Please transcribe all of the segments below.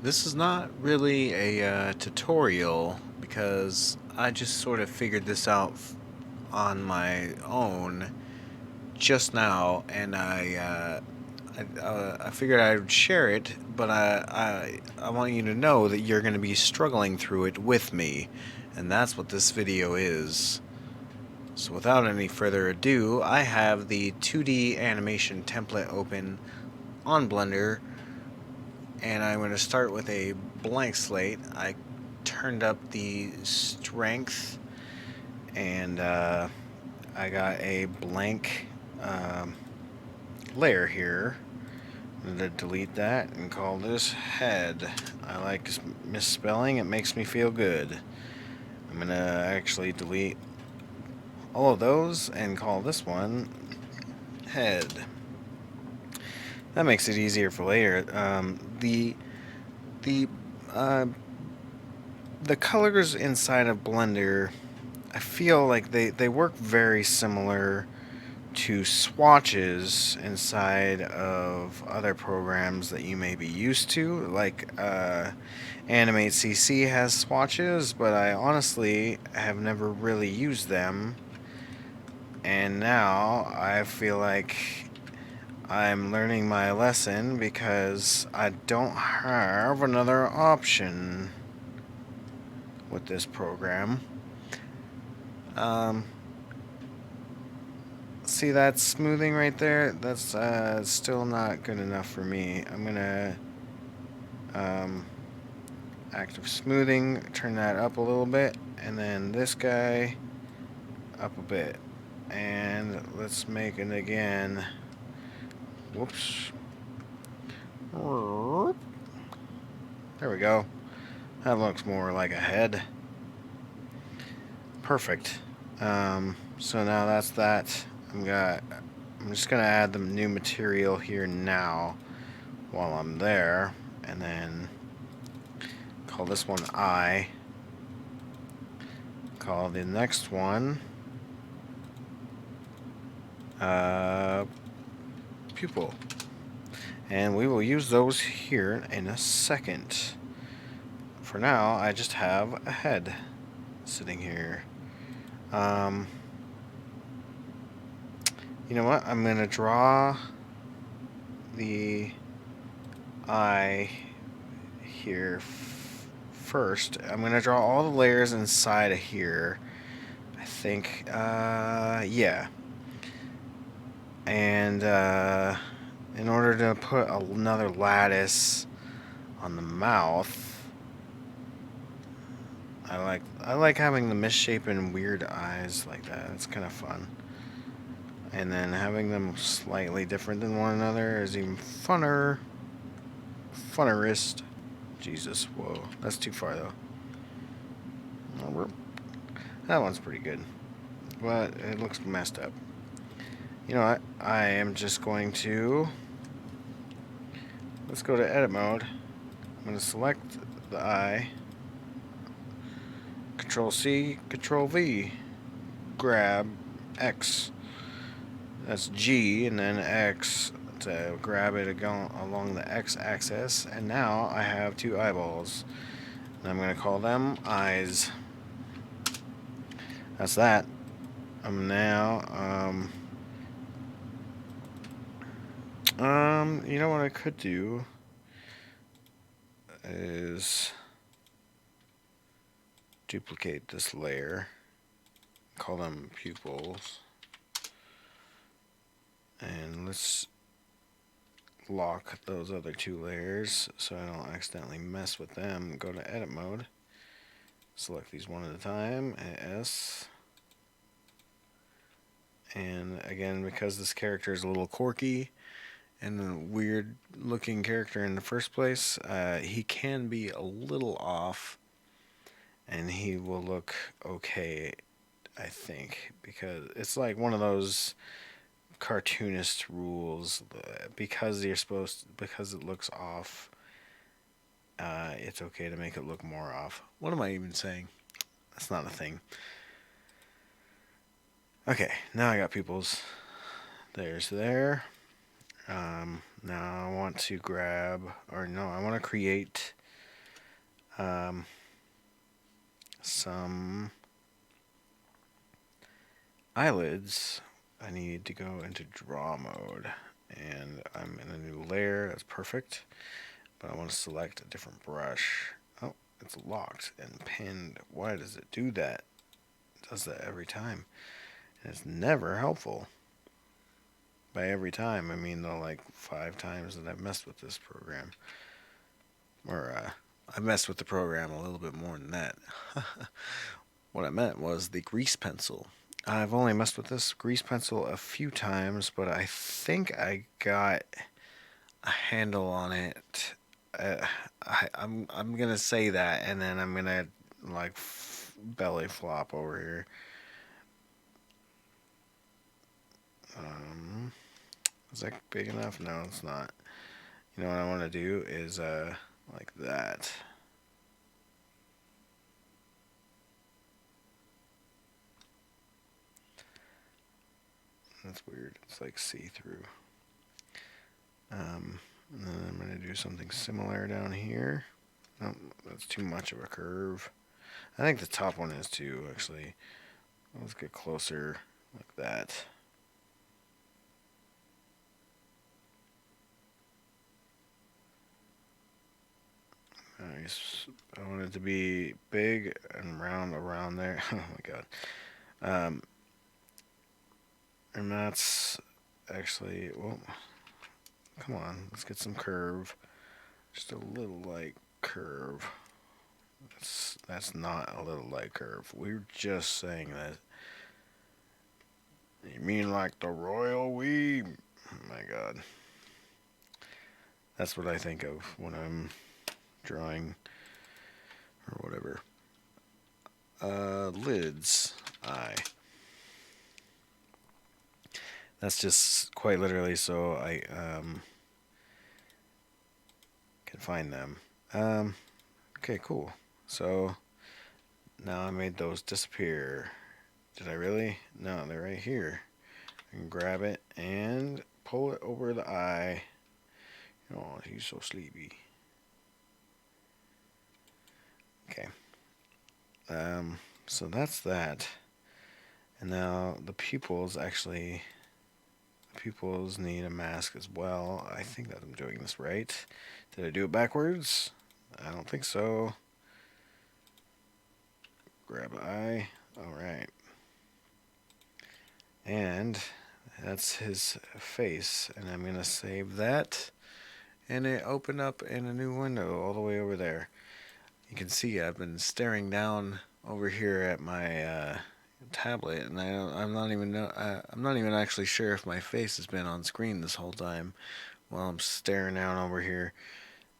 This is not really a tutorial because I just sort of figured this out on my own just now, and I figured I would share it, but I want you to know that you're going to be struggling through it with me, and that's what this video is. So without any further ado, I have the 2D animation template open on Blender, and I'm going to start with a blank slate. I turned up the strength, and I got a blank um, layer here. I'm going to delete that and call this head. I like misspelling, it makes me feel good. I'm going to actually delete all of those and call this one head. That makes it easier for later. The uh, the colors inside of Blender, I feel like they work very similar to swatches inside of other programs that you may be used to. Like Animate CC has swatches, but I honestly have never really used them. And now I feel like I'm learning my lesson because I don't have another option with this program. Um, See that smoothing right there? That's still not good enough for me. I'm gonna um, active smoothing, turn that up a little bit, and then this guy up a bit. And let's make it again. Whoops. There we go. That looks more like a head. Perfect. So now that's that. I'm just gonna add the new material here now while I'm there, and then call this one eye. Call the next one pupil. And we will use those here in a second. For now, I just have a head sitting here. You know what? I'm going to draw the eye here first. I'm going to draw all the layers inside of here. I think, yeah. And in order to put another lattice on the mouth, I like having the misshapen weird eyes like that. It's kind of fun. And then having them slightly different than one another is even funner. Funnerist. Jesus, whoa. That's too far though. That one's pretty good. But it looks messed up. You know what? I am just going to... Let's go to edit mode. I'm going to select the eye. Control C, Control V. Grab X. That's G, and then X to grab it along the X axis. And now I have two eyeballs. And I'm going to call them eyes. That's that. I'm now, you know what I could do is duplicate this layer, call them pupils, and let's lock those other two layers so I don't accidentally mess with them. Go to edit mode, select these one at a time, S, and again, because this character is a little quirky and a weird looking character in the first place, he can be a little off, and he will look okay, I think, because it's like one of those cartoonist rules. Because because it looks off, it's okay to make it look more off. What am I even saying? That's not a thing. Okay, now I got pupils. There's there. Now I want to grab, or no, I want to create some eyelids. I need to go into draw mode, and I'm in a new layer. That's perfect, but I want to select a different brush. Oh, it's locked and pinned. Why does it do that? It does that every time, and it's never helpful. By every time, I mean the like 5 times that I've messed with this program. Or, I messed with the program a little bit more than that. What I meant was the grease pencil. I've only messed with this grease pencil a few times, but I think I got a handle on it. I'm gonna say that, and then I'm gonna like belly flop over here. Is that big enough? No, it's not. You know what I want to do is like that. That's weird. It's like see-through. And then I'm going to do something similar down here. Nope, that's too much of a curve. I think the top one is too, actually. Let's get closer like that. Nice. I want it to be big and round around there. Oh my god. And that's actually, well, come on, let's get some curve. Just a little light curve. That's not a little light curve. We were just saying that. You mean like the royal we? Oh my god. That's what I think of when I'm drawing or whatever. Lids. Eye. That's just quite literally so I can find them. Okay, cool. So now I made those disappear. Did I really? No, they're right here. I can grab it and pull it over the eye. Oh, he's so sleepy. Okay. So that's that. And now the pupils actually, the pupils need a mask as well. I think that I'm doing this right. Did I do it backwards? I don't think so. Grab eye. Alright. And that's his face. And I'm going to save that. And it opened up in a new window all the way over there. You can see I've been staring down over here at my tablet, and I'm not even actually sure if my face has been on screen this whole time while I'm staring down over here.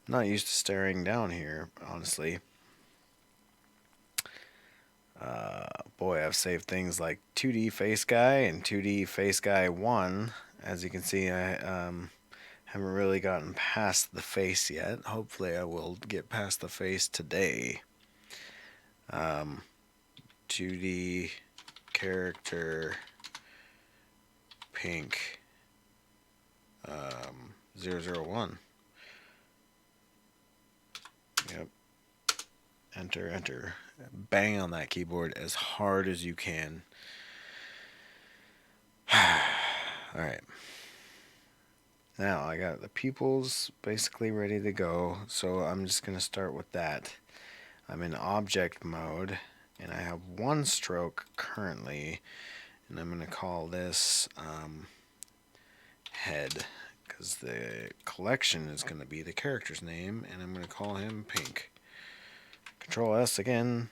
I'm not used to staring down here, honestly. Boy, I've saved things like 2D Face Guy and 2D Face Guy 1. As you can see, I haven't really gotten past the face yet. Hopefully I will get past the face today. 2D character pink 001. Yep. Enter, enter. Bang on that keyboard as hard as you can. Alright. Now I got the pupils basically ready to go, so I'm just going to start with that. I'm in object mode, and I have one stroke currently, and I'm going to call this head, because the collection is going to be the character's name, and I'm going to call him Pink. Control S again.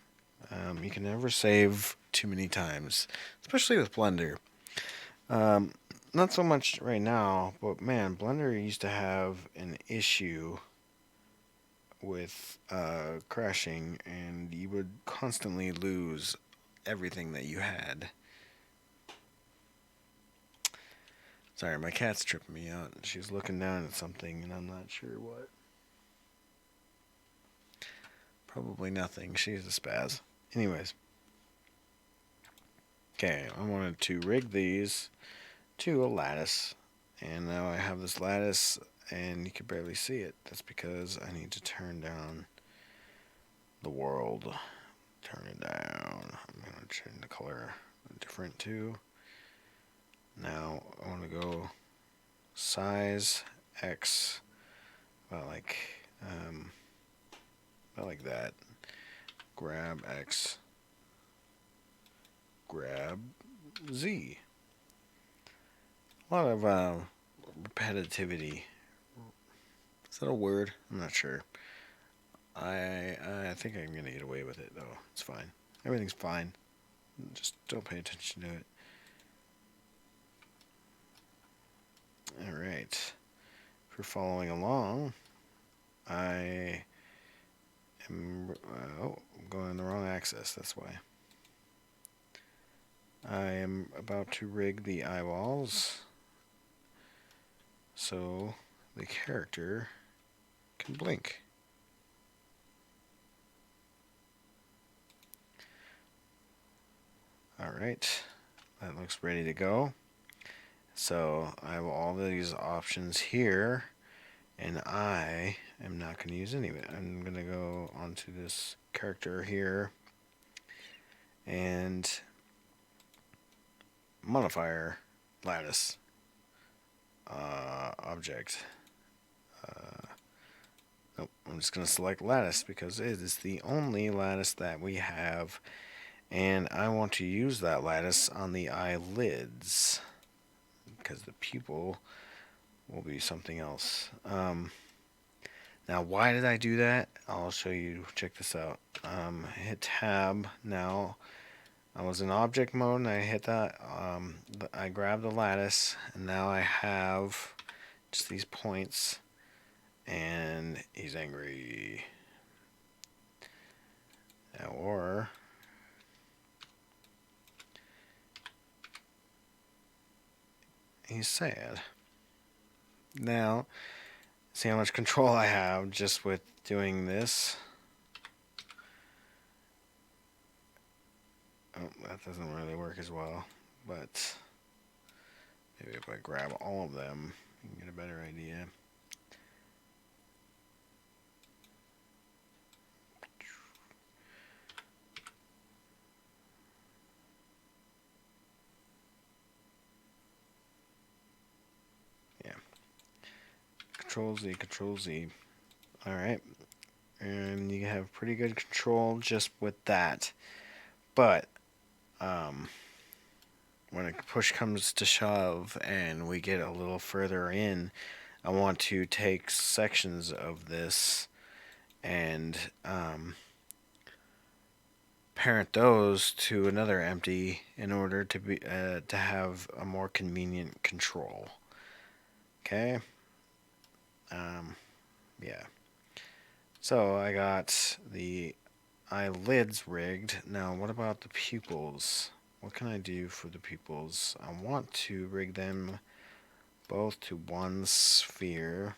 You can never save too many times, especially with Blender. Not so much right now, but man, Blender used to have an issue with crashing, and you would constantly lose everything that you had. Sorry, my cat's tripping me out. She's looking down at something, and I'm not sure what. Probably nothing. She's a spaz. Anyways. Okay, I wanted to rig these to a lattice. And now I have this lattice, and you can barely see it. That's because I need to turn down the world. Turn it down. I'm going to change the color different too. Now I want to go size X about like that. Grab X. Grab Z. A lot of repetitivity. Is that a word? I'm not sure. I think I'm gonna get away with it though. It's fine. Everything's fine. Just don't pay attention to it. Alright. If you're following along, I am I'm going the wrong axis, that's why. I am about to rig the eyeballs so the character can blink. Alright, that looks ready to go. So I have all these options here, and I am not going to use any of it. I'm going to go onto this character here and modifier lattice object. Nope, I'm just going to select lattice because it is the only lattice that we have, and I want to use that lattice on the eyelids because the pupil will be something else. Now, why did I do that? I'll show you. Check this out. Hit tab. Now, I was in object mode and I hit that. I grabbed the lattice, and now I have just these points, and he's angry. Or he's sad. Now, see how much control I have just with doing this. Oh, that doesn't really work as well, but maybe if I grab all of them, you can get a better idea. Yeah. Control Z, Control Z. Alright. And you have pretty good control just with that. But, when a push comes to shove and we get a little further in, I want to take sections of this and parent those to another empty in order to have a more convenient control. Okay. Yeah. So I got the eyelids rigged. Now, what about the pupils? What can I do for the pupils? I want to rig them both to one sphere,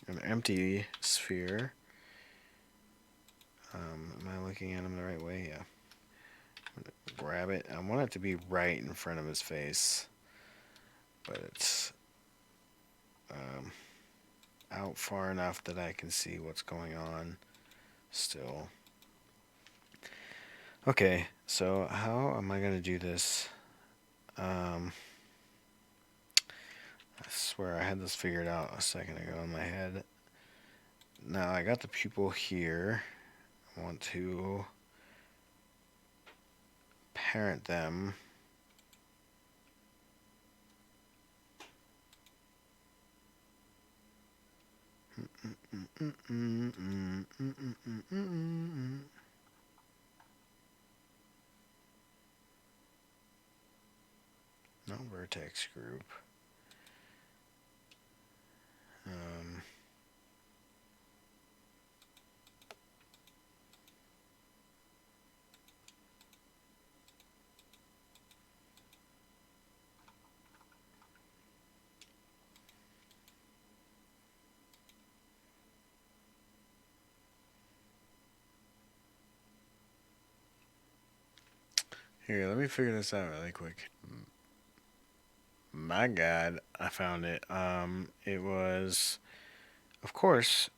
an empty sphere. Am I looking at him the right way? Yeah. I'm gonna grab it. I want it to be right in front of his face, but it's out far enough that I can see what's going on still. Okay, so how am I going to do this? I swear I had this figured out a second ago in my head. Now I got the pupil here. I want to parent them. No vertex group. Here, let me figure this out really quick. My God, I found it. It was, of course,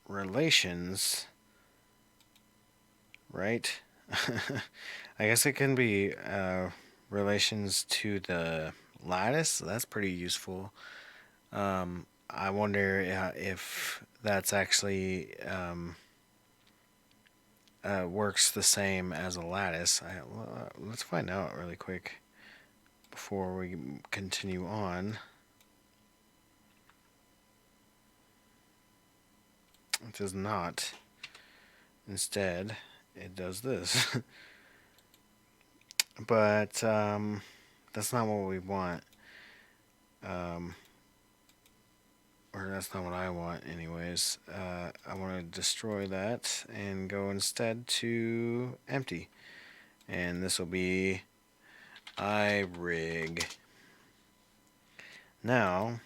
relations right? I guess it can be relations to the lattice. That's pretty useful. I wonder if that's actually works the same as a lattice. Let's find out really quick before we continue on. It does not. Instead, it does this. But that's not what we want. Um, or that's not what I want, anyways. I want to destroy that and go instead to empty. And this will be iRig. Now,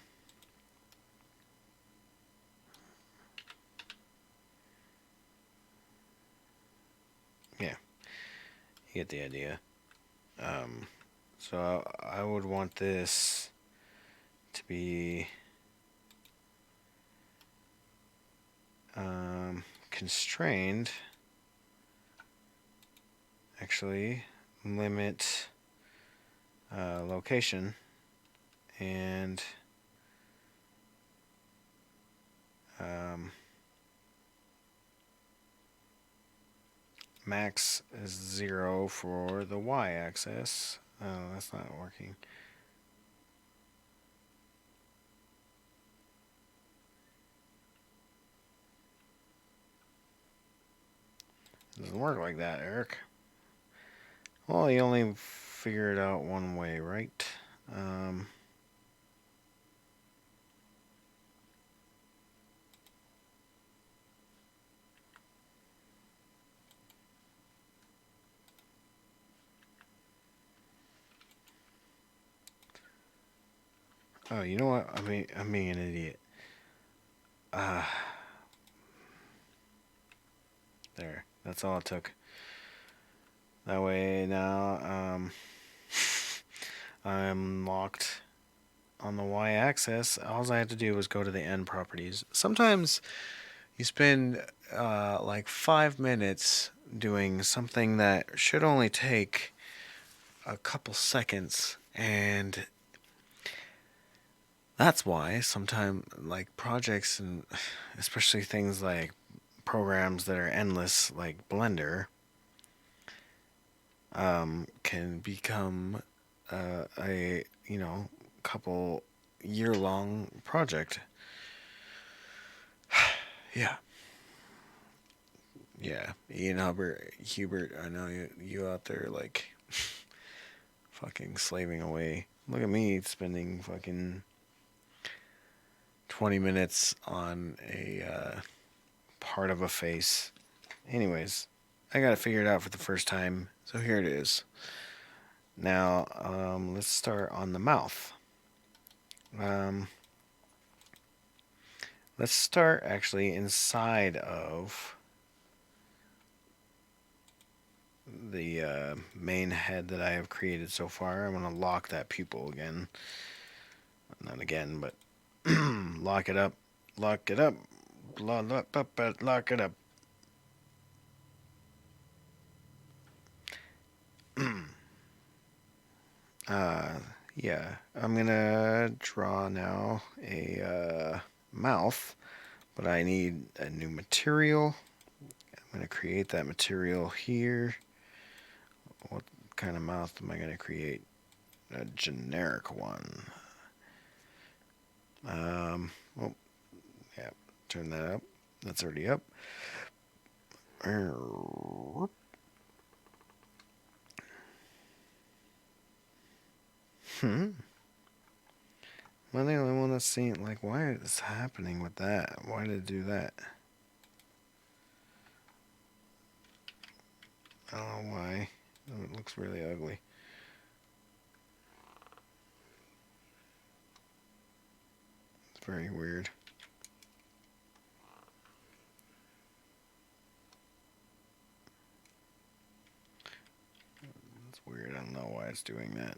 yeah, you get the idea. So I would want this to be constrained. Actually, limit location and max is 0 for the y-axis. Oh, that's not working. It doesn't work like that, Eric. Well, you only figure it out one way, right? Oh, you know what? I'm being an idiot. There. That's all it took. That way now, I'm locked on the y-axis. All I had to do was go to the end properties. Sometimes you spend like 5 minutes doing something that should only take a couple seconds, and that's why sometimes like projects, and especially things like programs that are endless like Blender, can become a couple year-long project. Yeah. Yeah, Ian Hubert, I know you out there like fucking slaving away. Look at me spending fucking 20 minutes on a part of a face. Anyways, I got it figured out for the first time, so here it is. Now, let's start on the mouth. Let's start actually inside of the main head that I have created so far. I'm going to lock that pupil again. Not again, but lock it up. Lock it up. Lock it up. Yeah. I'm going to draw now a mouth, but I need a new material. I'm going to create that material here. What kind of mouth am I going to create? A generic one. Well, yeah, turn that up. That's already up. Am I the only one that's seen, like, why is this happening with that? Why did it do that? I don't know why. It looks really ugly. It's very weird. It's weird. I don't know why it's doing that.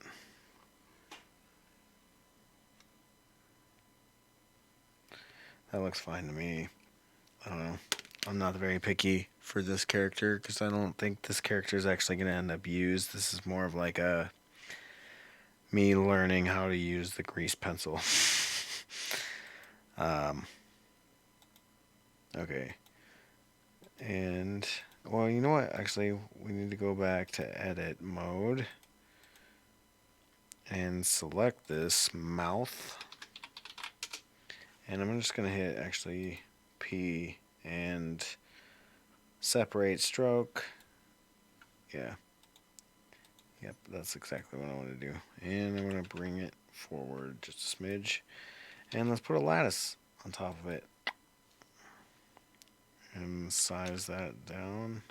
That looks fine to me. I don't know. I'm not very picky for this character, because I don't think this character is actually going to end up used. This is more of like a me learning how to use the grease pencil. Okay. And, well, you know what? Actually, we need to go back to edit mode and select this mouth. And I'm just going to hit actually P and separate stroke. Yeah. Yep, that's exactly what I want to do. And I'm going to bring it forward just a smidge. And let's put a lattice on top of it. And size that down.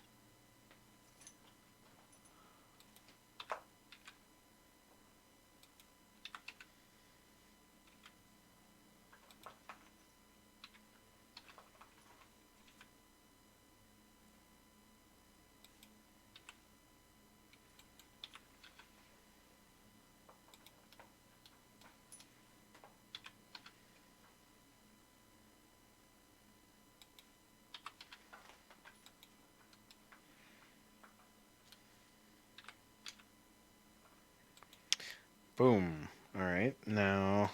Boom. Alright, now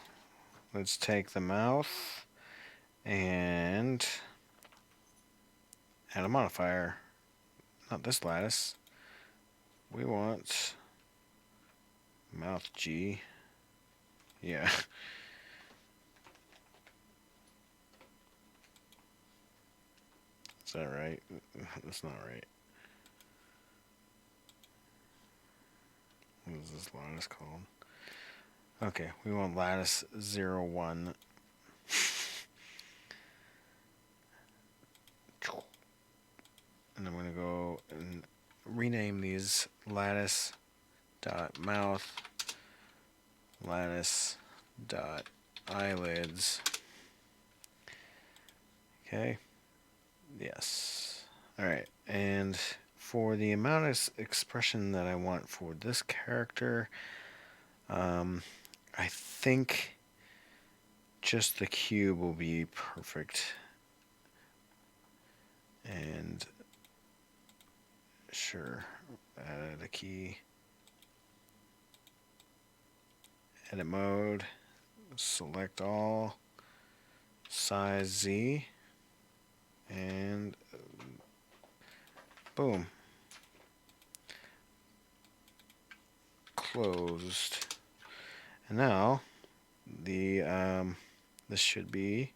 let's take the mouth and add a modifier. Not this lattice. We want mouth G. Yeah. Is that right? That's not right. What is this lattice called? Okay, we want lattice 01. And I'm going to go and rename these lattice dot mouth, lattice dot eyelids. Okay. Yes. Alright, and for the amount of expression that I want for this character, I think just the cube will be perfect. And sure, add a key, edit mode, select all, size Z, and boom. Closed. And now the this should be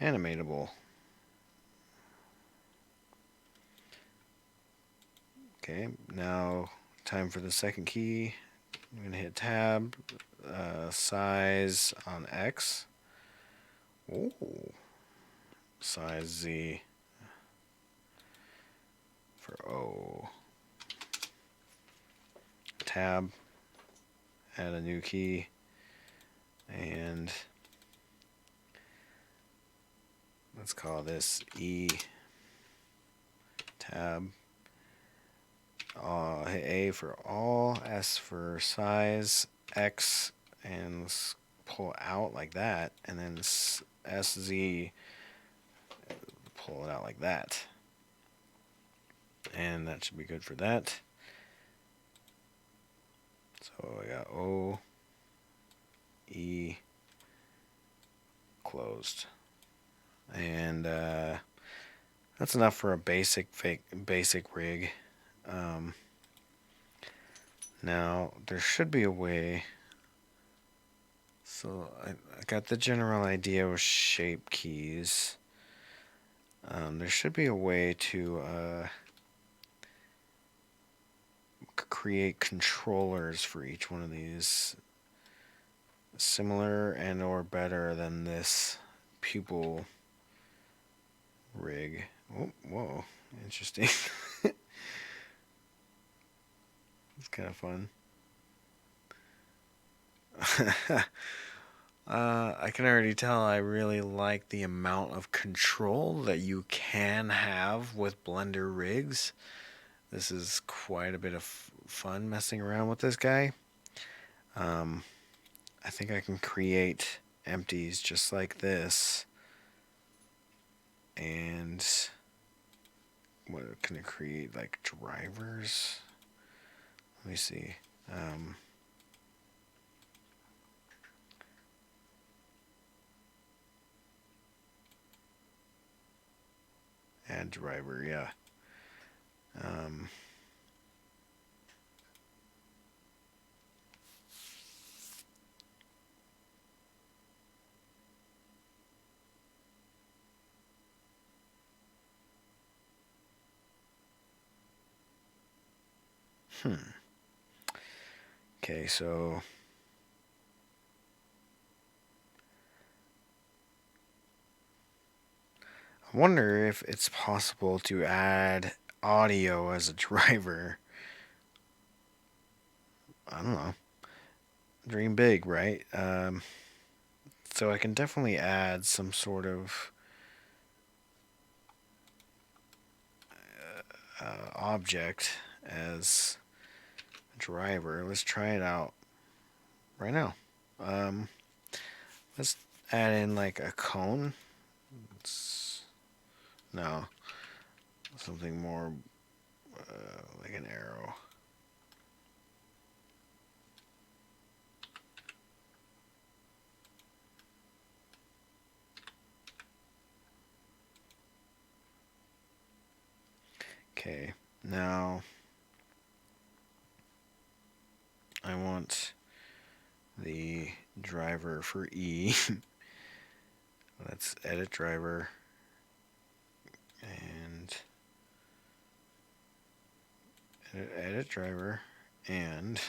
animatable. Okay, now time for the second key. I'm gonna hit tab, size on X. Ooh, size Z for O. Tab, add a new key, and let's call this E. Tab, hit A for all, S for size, X, and let's pull out like that, and then SZ, pull it out like that. And that should be good for that. So I got O, E, closed. And that's enough for a basic rig. Now there should be a way. So I got the general idea with shape keys. There should be a way to create controllers for each one of these, similar and or better than this pupil rig. Oh, whoa, interesting. It's kind of fun. I can already tell I really like the amount of control that you can have with Blender rigs. This is quite a bit of fun messing around with this guy. I think I can create empties just like this and what can it create? Like drivers? Let me see. Add driver, yeah. Um, okay, so I wonder if it's possible to add audio as a driver. I don't know. Dream big, right? So I can definitely add some sort of object as a driver. Let's try it out right now. Um, let's add in like a cone. No, something more like an arrow. Okay, now I want the driver for E. Let's edit driver and edit driver and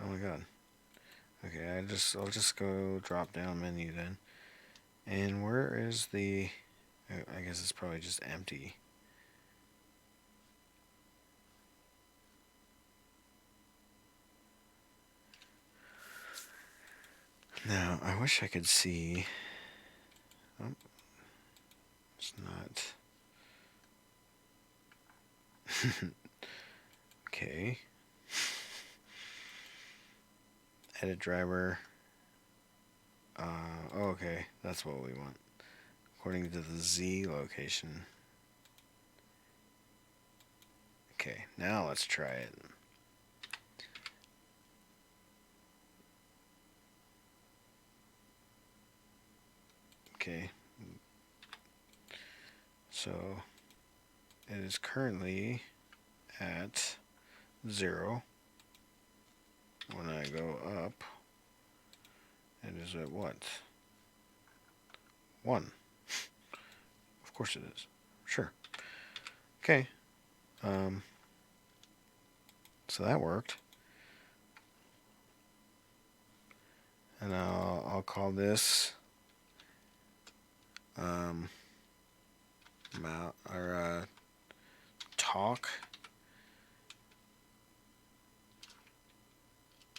oh my god. Okay, I'll just go drop down menu then. And where is the I guess it's probably just empty. Now, I wish I could see. Oh, it's not. Okay. Edit driver. Oh, okay, that's what we want. According to the Z location. Okay, now let's try it. Okay. So it is currently at 0. When I go up, it is at what? 1. Of course it is. Sure. Okay. So that worked. And I'll call this talk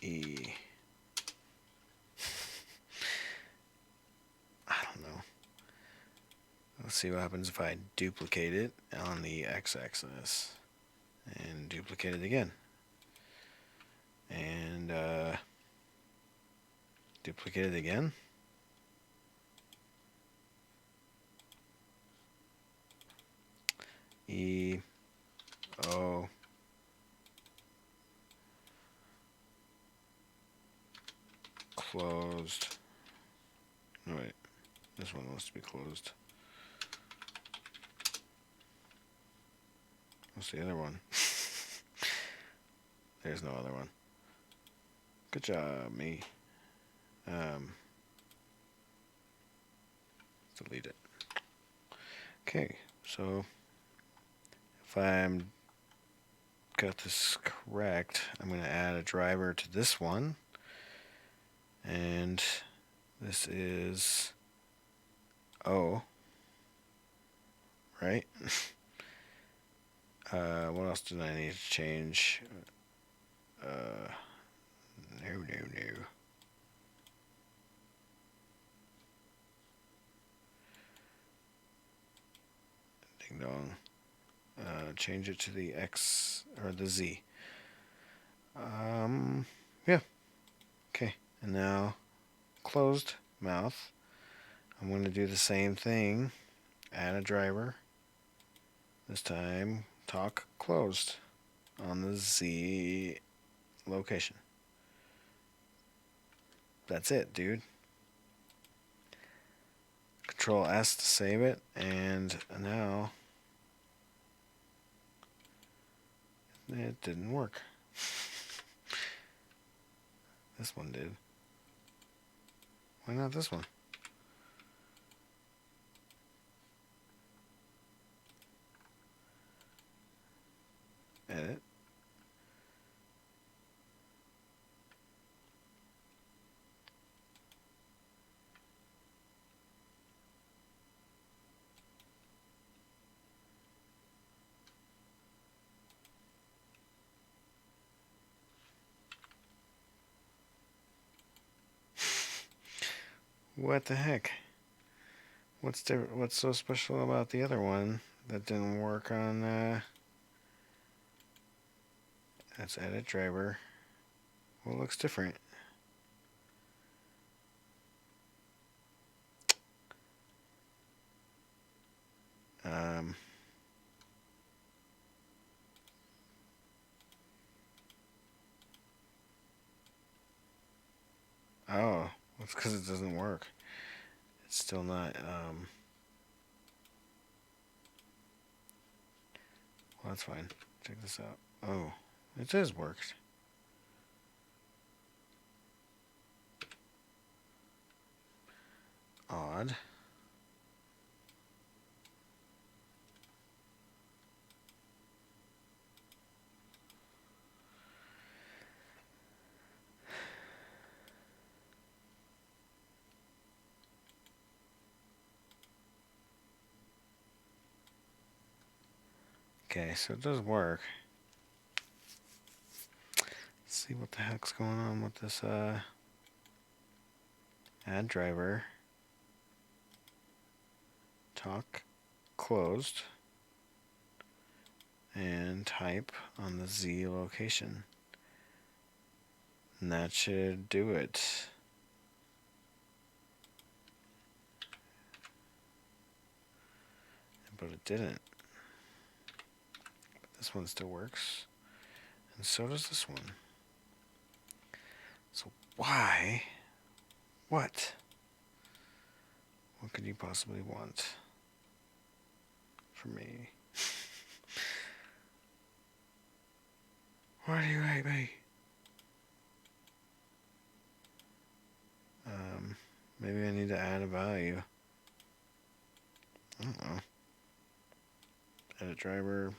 E. I don't know. Let's see what happens if I duplicate it on the x-axis and duplicate it again. And duplicate it again. E O closed. No, wait, this one wants to be closed. What's the other one? There's no other one. Good job, me. Delete it. Okay, so if I'm got this correct, I'm going to add a driver to this one. And this is O, right? What else did I need to change? No. Ding dong. Change it to the X or the Z. Yeah. Okay. And now closed mouth. I'm going to do the same thing. Add a driver. This time, talk closed on the Z location. That's it, dude. Control S to save it, and now it didn't work. This one did. Why not this one? Edit. What the heck? What's different? What's so special about the other one that didn't work on? That's edit driver. What looks different? Um. Oh, it's because it doesn't work. It's still not. Well, that's fine. Check this out. Oh, it does work. Odd. Okay, so it does work. Let's see what the heck's going on with this add driver. Talk closed. And type on the Z location. And that should do it. But it didn't. But this one still works. And so does this one. So why? What? What could you possibly want from me? Why do you hate me? Maybe I need to add a value. I don't know. Edit driver.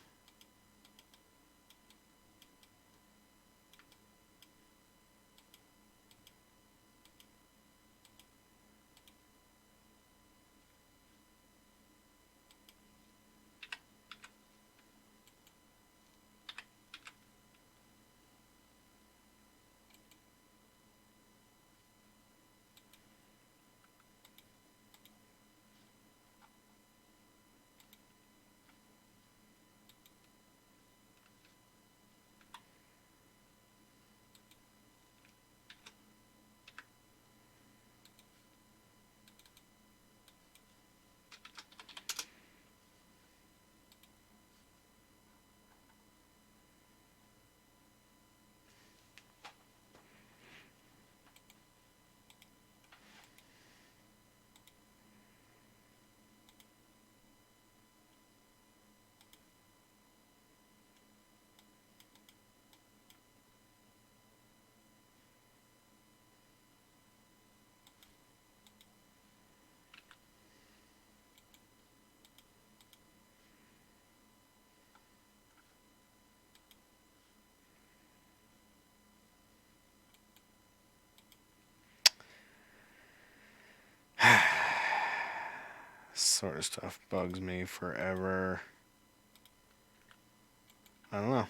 Sort of stuff bugs me forever. I don't know.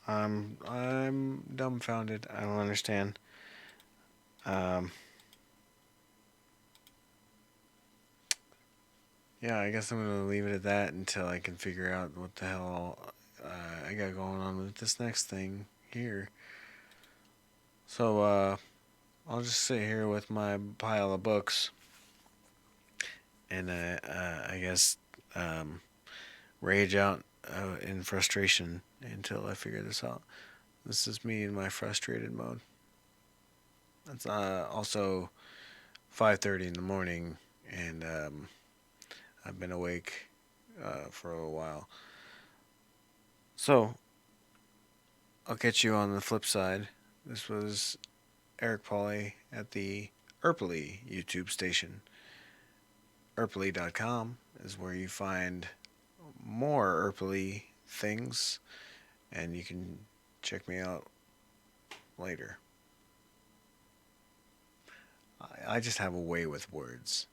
I'm dumbfounded. I don't understand. Yeah, I guess I'm gonna leave it at that until I can figure out what the hell I got going on with this next thing here. So I'll just sit here with my pile of books, and I guess rage out in frustration until I figure this out. This is me in my frustrated mode. It's also 5:30 in the morning, and I've been awake for a while. So I'll catch you on the flip side. This was Eric Pauly at the Erply YouTube station. Erply.com is where you find more Erply things, and you can check me out later. I just have a way with words.